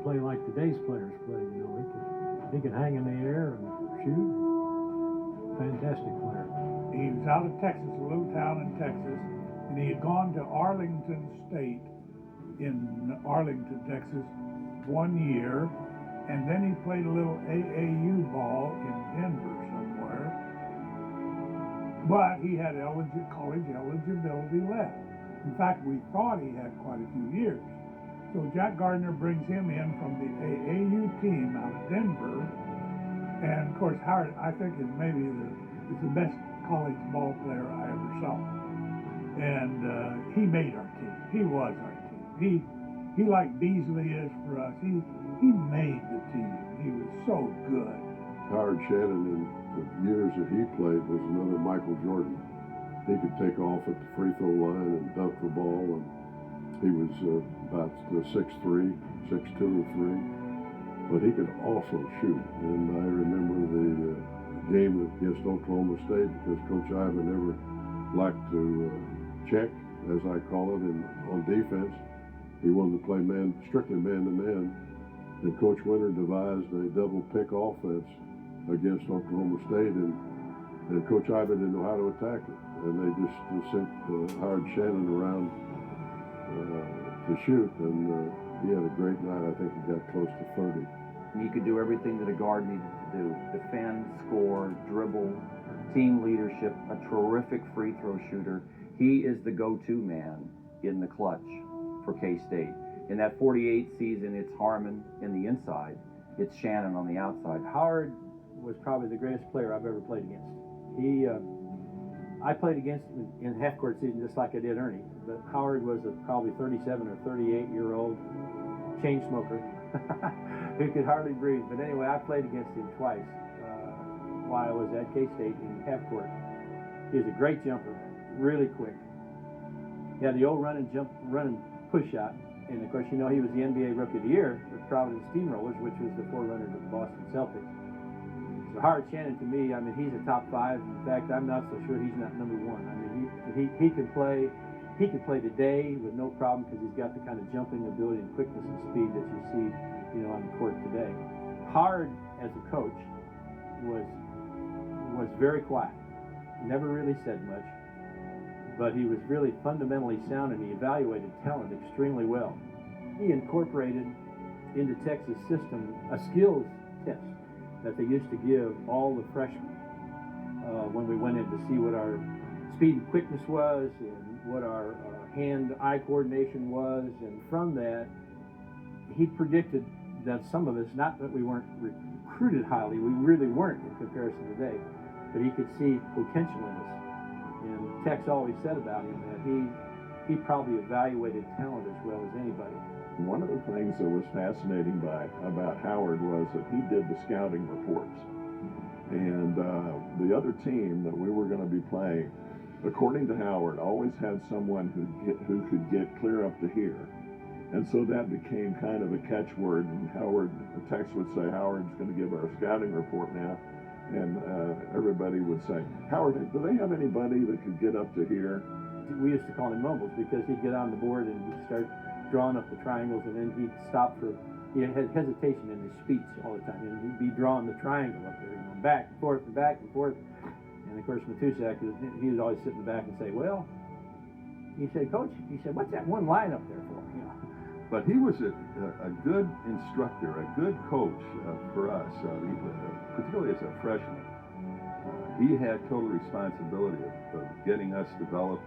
play like today's players play. You know, he could hang in the air and shoot. Fantastic player. He was out of Texas, a little town in Texas, and he had gone to Arlington State in Arlington, Texas, 1 year, and then he played a little AAU ball in Denver somewhere. But he had college eligibility left. In fact, we thought he had quite a few years. So Jack Gardner brings him in from the AAU team out of Denver. And of course, Howard, I think, is the best college ball player I ever saw. And he made our team. He was our team. He like Beasley is for us. He made the team. He was so good. Howard Shannon, in the years that he played, was another Michael Jordan. He could take off at the free throw line and dunk the ball, and he was about 6'3", 6'2", or 3", but he could also shoot. And I remember the game against Oklahoma State, because Coach Ivan never liked to check, as I call it, on defense. He wanted to play strictly man-to-man. And Coach Winter devised a double pick offense against Oklahoma State, and Coach Ivan didn't know how to attack it. And they just sent Howard Shannon around to shoot, and he had a great night. I think he got close to 30. He could do everything that a guard needed to do: defend, score, dribble, team leadership, a terrific free throw shooter. He is the go-to man in the clutch for K-State. In that 48 season, it's Harmon in the inside, it's Shannon on the outside. Howard was probably the greatest player I've ever played against. I played against him in half-court season just like I did Ernie, but Howard was a probably 37 or 38-year-old chain smoker who could hardly breathe. But anyway, I played against him twice while I was at K-State in half-court. He was a great jumper, really quick. He had the old run and push shot. And of course, you know, he was the NBA Rookie of the Year with Providence Steamrollers, which was the forerunner to the Boston Celtics. So Howard Shannon, to me, I mean, he's a top 5. In fact, I'm not so sure he's not number 1. I mean, he can play. He could play today with no problem, because he's got the kind of jumping ability and quickness and speed that you see, you know, on the court today. Howard, as a coach, was very quiet. Never really said much. But he was really fundamentally sound, and he evaluated talent extremely well. He incorporated into Texas system a skills test that they used to give all the freshmen when we went in to see what our speed and quickness was, and what our hand-eye coordination was. And from that, he predicted that some of us, not that we weren't recruited highly, we really weren't in comparison today, but he could see potential in us. And Tex always said about him that he probably evaluated talent as well as anybody. One of the things that was fascinating about Howard was that he did the scouting reports. And the other team that we were going to be playing, according to Howard, always had someone who could get clear up to here. And so that became kind of a catchword. And Tex would say, Howard's going to give our scouting report now. And everybody would say, Howard, do they have anybody that could get up to here? We used to call him Mumbles, because he'd get on the board and he'd start drawing up the triangles, and then he'd stop he had hesitation in his speech all the time, and he'd be drawing the triangle up there, you know, back and forth and back and forth. And of course, Matusak, he would always sit in the back and say, well, he said, Coach, what's that one line up there for? You know. But he was a good instructor, a good coach for us, particularly as a freshman. He had total responsibility of getting us developed.